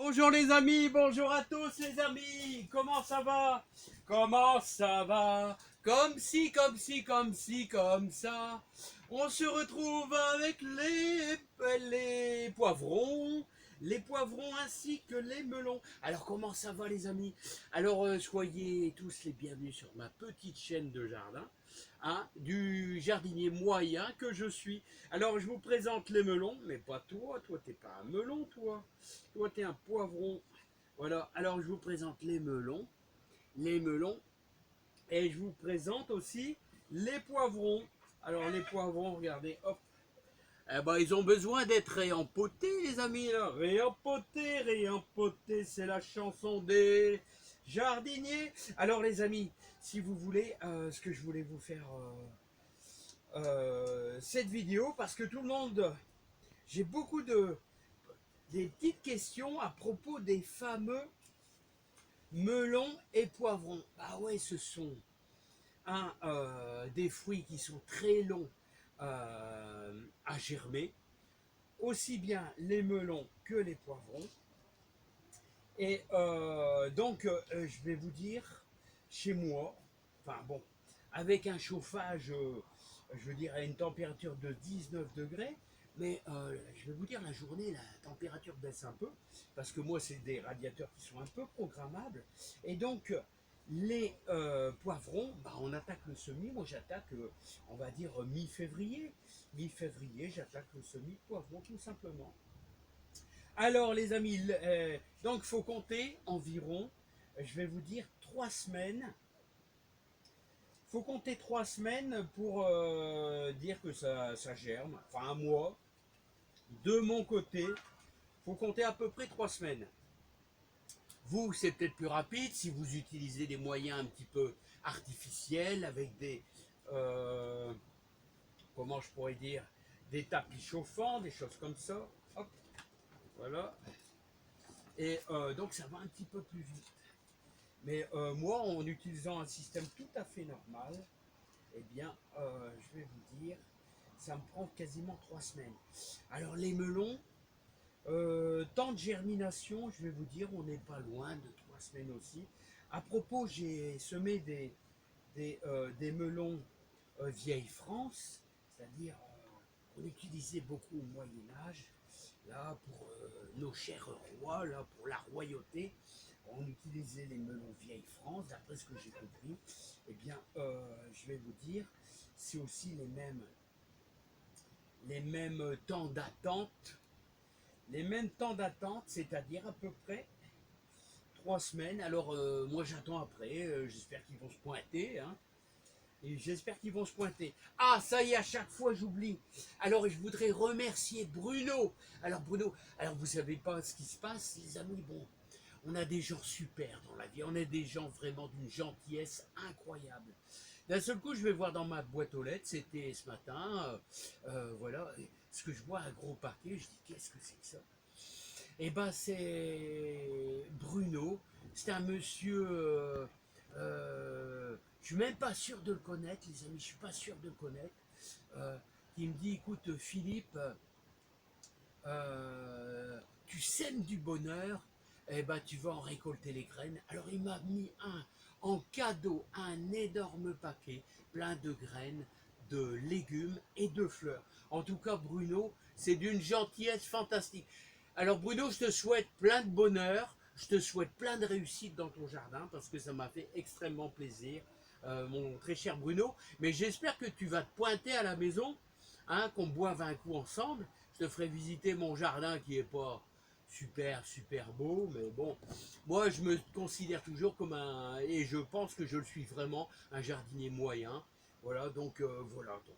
Bonjour les amis, bonjour à tous les amis, comment ça va? Comment ça va? Comme si, comme si, comme si, comme ça. On se retrouve avec les poivrons ainsi que les melons. Alors comment ça va les amis? Alors soyez tous les bienvenus sur ma petite chaîne de jardin, hein, du jardinier moyen que je suis. Alors je vous présente les melons, mais pas toi, toi t'es pas un melon toi. Toi, t'es un poivron. Voilà, alors je vous présente les melons, et je vous présente aussi les poivrons. Alors les poivrons, regardez, hop, eh ben, ils ont besoin d'être réempotés, les amis, là. Réempotés, réempotés, c'est la chanson des jardiniers. Alors les amis, si vous voulez, ce que je voulais vous faire cette vidéo, parce que tout le monde, j'ai beaucoup de des petites questions à propos des fameux melons et poivrons. Ah ouais, ce sont des fruits qui sont très longs à germer, aussi bien les melons que les poivrons. Et je vais vous dire, chez moi, enfin bon, avec un chauffage, je veux dire, à une température de 19 degrés, mais je vais vous dire, la journée, la température baisse un peu, parce que moi, c'est des radiateurs qui sont un peu programmables. Et donc, les poivrons, bah, on attaque le semis. Moi, j'attaque, on va dire, mi-février. Mi-février, j'attaque le semis de poivrons, tout simplement. Alors les amis, donc il faut compter environ, je vais vous dire 3 semaines. Il faut compter 3 semaines pour dire que ça germe, enfin un mois. De mon côté, il faut compter à peu près 3 semaines. Vous, c'est peut-être plus rapide si vous utilisez des moyens un petit peu artificiels avec des, euh, comment je pourrais dire, des tapis chauffants, des choses comme ça. Hop, voilà. Et donc ça va un petit peu plus vite. Mais moi, en utilisant un système tout à fait normal, eh bien, je vais vous dire, ça me prend quasiment 3 semaines. Alors les melons, temps de germination, je vais vous dire, on n'est pas loin de 3 semaines aussi. À propos, j'ai semé des melons vieille France, c'est-à-dire qu'on utilisait beaucoup au Moyen Âge, là pour nos chers rois, là pour la royauté. On utilisait les melons vieille France, d'après ce que j'ai compris. Eh bien, je vais vous dire, c'est aussi les mêmes temps d'attente. Les mêmes temps d'attente, c'est-à-dire à peu près 3 semaines. Alors, moi j'attends après, j'espère qu'ils vont se pointer. Hein. Et j'espère qu'ils vont se pointer. Ah, ça y est, à chaque fois j'oublie. Alors, je voudrais remercier Bruno. Alors, Bruno, alors vous savez pas ce qui se passe, les amis. Bon, on a des gens super dans la vie. On a des gens vraiment d'une gentillesse incroyable. D'un seul coup, je vais voir dans ma boîte aux lettres, c'était ce matin, voilà, ce que je vois un gros paquet, je dis qu'est-ce que c'est que ça? Eh ben c'est Bruno, c'est un monsieur, je suis même pas sûr de le connaître, les amis, je suis pas sûr de le connaître, qui me dit écoute Philippe, tu sèmes du bonheur, eh ben, tu vas en récolter les graines. Alors il m'a mis en cadeau un énorme paquet plein de graines, de légumes et de fleurs. En tout cas Bruno, c'est d'une gentillesse fantastique. Alors Bruno, je te souhaite plein de bonheur, je te souhaite plein de réussite dans ton jardin parce que ça m'a fait extrêmement plaisir, mon très cher Bruno. Mais j'espère que tu vas te pointer à la maison, hein, qu'on boive un coup ensemble. Je te ferai visiter mon jardin qui est pas super beau, mais bon, moi je me considère toujours comme et je pense que je le suis vraiment, un jardinier moyen. Voilà, donc voilà. Donc.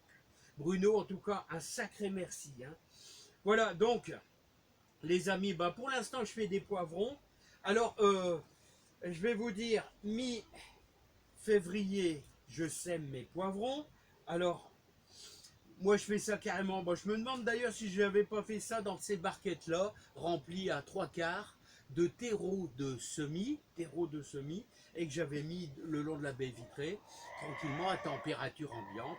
Bruno, en tout cas, un sacré merci. Hein. Voilà, donc, les amis, bah, pour l'instant je fais des poivrons. Alors, je vais vous dire, mi-février, je sème mes poivrons. Alors, moi, je fais ça carrément. Bon, je me demande d'ailleurs si je n'avais pas fait ça dans ces barquettes-là, remplies à 3/4 de terreau de semis, et que j'avais mis le long de la baie vitrée, tranquillement à température ambiante.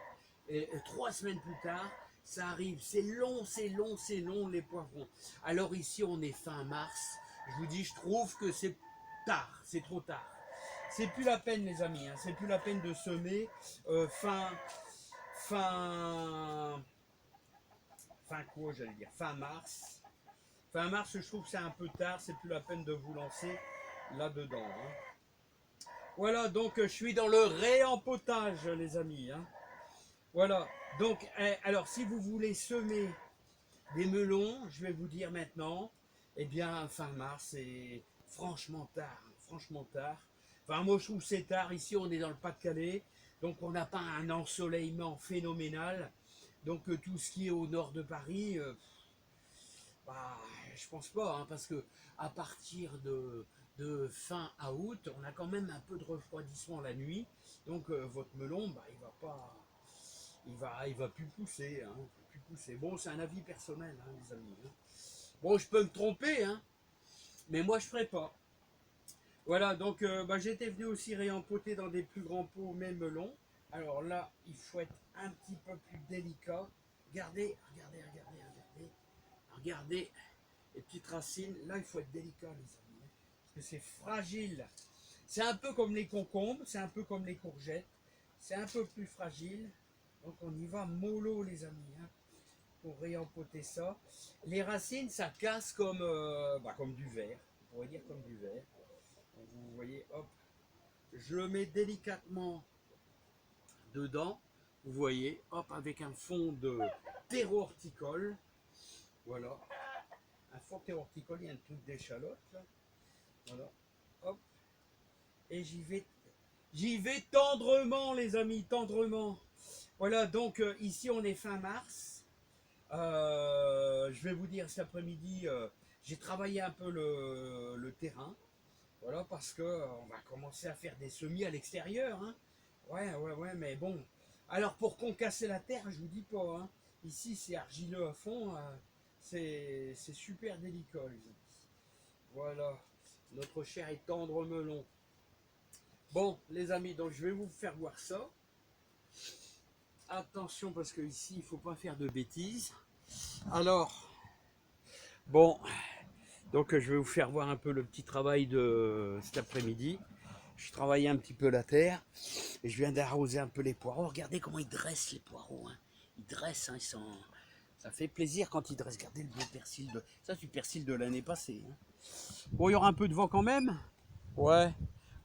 Et 3 semaines plus tard, ça arrive. C'est long, les poivrons. Alors ici, on est fin mars. Je vous dis, je trouve que c'est tard, c'est trop tard. C'est plus la peine, les amis, hein, c'est plus la peine de semer fin, fin, fin quoi, j'allais dire, fin mars. Fin mars, je trouve que c'est un peu tard, c'est plus la peine de vous lancer là-dedans. Hein. Voilà, donc je suis dans le réempotage, les amis. Hein. Voilà, donc, alors si vous voulez semer des melons, je vais vous dire maintenant, eh bien, fin mars, c'est franchement tard, franchement tard. Enfin, moi, je trouve que c'est tard. Ici, on est dans le Pas-de-Calais, donc on n'a pas un ensoleillement phénoménal. Donc, tout ce qui est au nord de Paris, bah, je pense pas, hein, parce que à partir de fin à août, on a quand même un peu de refroidissement la nuit. Donc, votre melon, bah, il va pas, il va plus pousser, hein, plus pousser. Bon, c'est un avis personnel, hein, les amis. Hein. Bon, je peux me tromper, hein, mais moi, je ferai pas. Voilà, donc bah, j'étais venu aussi réempoter dans des plus grands pots, mes melons. Alors là, il faut être un petit peu plus délicat. Regardez, regardez, regardez, regardez. Regardez les petites racines. Là, il faut être délicat, les amis. Hein, parce que c'est fragile. C'est un peu comme les concombres, c'est un peu comme les courgettes. C'est un peu plus fragile. Donc on y va mollo, les amis. Hein, pour réempoter ça. Les racines, ça casse comme, bah, comme du verre. On pourrait dire comme du verre. Donc, vous voyez, hop, je le mets délicatement dedans. Vous voyez, hop, avec un fond de terreau horticole. Voilà. Un fond de terreau horticole, il y a un truc d'échalote. Là. Voilà. Hop. Et j'y vais tendrement, les amis, tendrement. Voilà, donc ici, on est fin mars. Je vais vous dire cet après-midi, j'ai travaillé un peu le terrain. Voilà, parce que on va commencer à faire des semis à l'extérieur. Hein. Ouais, mais bon. Alors, pour concasser la terre, je vous dis pas. Hein. Ici, c'est argileux à fond. C'est super délicat, les amis. Voilà. Notre cher et tendre melon. Bon, les amis, donc je vais vous faire voir ça. Attention, parce que ici, il ne faut pas faire de bêtises. Alors, bon, donc je vais vous faire voir un peu le petit travail de cet après-midi. Je travaillais un petit peu la terre et je viens d'arroser un peu les poireaux. Regardez comment ils dressent les poireaux. Hein. Ils dressent, hein, ils sont... ça fait plaisir quand ils dressent. Regardez le beau persil. Ça, c'est du persil de l'année passée. Hein. Bon, il y aura un peu de vent quand même. Ouais.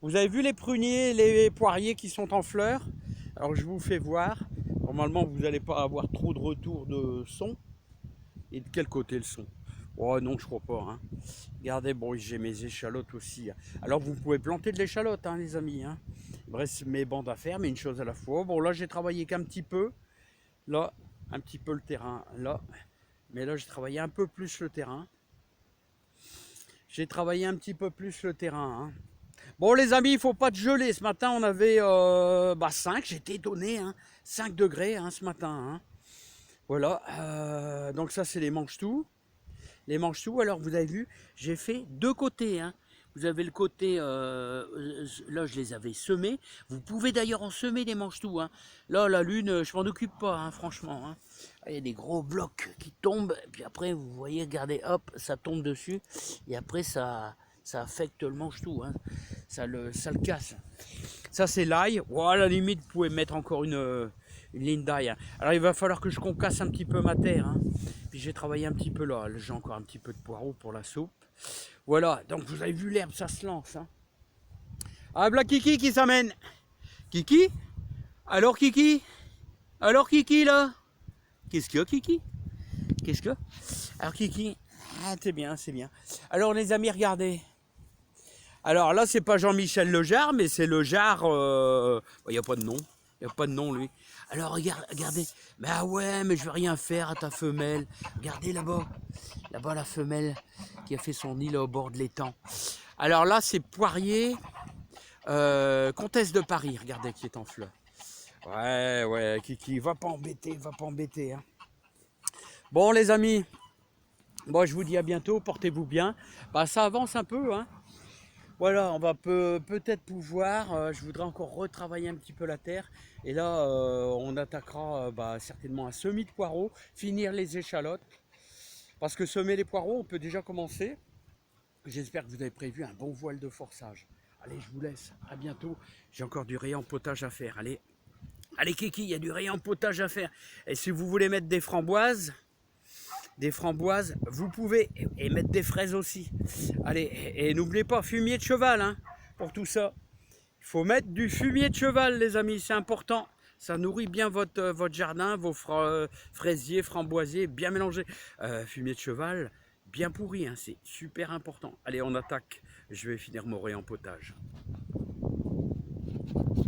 Vous avez vu les pruniers, les poiriers qui sont en fleurs? Alors, je vous fais voir. Normalement, vous n'allez pas avoir trop de retour de son. Et de quel côté le son? Oh non, je crois pas. Hein. Regardez, bon, j'ai mes échalotes aussi. Alors, vous pouvez planter de l'échalote, hein, les amis. Hein. Il reste mes bandes à faire, mais une chose à la fois. Bon, là, j'ai travaillé qu'un petit peu. Là, un petit peu le terrain. Là, mais là, j'ai travaillé un peu plus le terrain. J'ai travaillé un petit peu plus le terrain. Hein. Bon, les amis, il ne faut pas te geler. Ce matin, on avait 5. J'étais étonné. Hein, 5 degrés hein, ce matin. Hein. Voilà. Donc, ça, c'est les manches-tout. Les manches-tout, alors vous avez vu, j'ai fait deux côtés. Hein. Vous avez le côté, là je les avais semés. Vous pouvez d'ailleurs en semer des manches-tout. Hein. Là, la lune, je m'en occupe pas, hein, franchement. Hein. Il y a des gros blocs qui tombent. Et puis après, vous voyez, regardez, hop, ça tombe dessus. Et après, ça affecte le manche-tout. Hein. Ça le casse. Ça, c'est l'ail. Oh, à la limite, vous pouvez mettre encore une ligne d'ail. Hein. Alors, il va falloir que je concasse un petit peu ma terre. Hein. Puis j'ai travaillé un petit peu là. J'ai encore un petit peu de poireaux pour la soupe. Voilà, donc vous avez vu l'herbe, ça se lance. Hein. Ah, voilà Kiki qui s'amène. Kiki? Alors Kiki? Alors Kiki là? Qu'est-ce qu'il y a Kiki? Qu'est-ce que? Alors Kiki, ah, c'est bien, c'est bien. Alors les amis, regardez. Alors là, c'est pas Jean-Michel Lejar, mais c'est Lejar. Il n'y a pas de nom. Il n'y a pas de nom, lui. Alors regardez. Mais ah ouais, mais je vais rien faire à ta femelle. Regardez là-bas. Là-bas, la femelle qui a fait son nid là, au bord de l'étang. Alors là, c'est Poirier, Comtesse de Paris, regardez, qui est en fleurs. Ouais, Kiki, va pas embêter. Hein. Bon, les amis, bon, je vous dis à bientôt, portez-vous bien. Bah, ça avance un peu, hein. Voilà, on va peut-être pouvoir, je voudrais encore retravailler un petit peu la terre. Et là, on attaquera certainement un semis de poireaux, finir les échalotes. Parce que semer les poireaux, on peut déjà commencer. J'espère que vous avez prévu un bon voile de forçage. Allez, je vous laisse. À bientôt. J'ai encore du rayon potage à faire. Allez, allez Kiki, il y a du rayon potage à faire. Et si vous voulez mettre des framboises, vous pouvez. Et mettre des fraises aussi. Allez, et n'oubliez pas, fumier de cheval, hein, pour tout ça. Il faut mettre du fumier de cheval, les amis, c'est important. Ça nourrit bien votre jardin, vos fraisiers, framboisiers, bien mélangés. Fumier de cheval, bien pourri, hein, c'est super important. Allez, on attaque. Je vais finir mon rayon potage.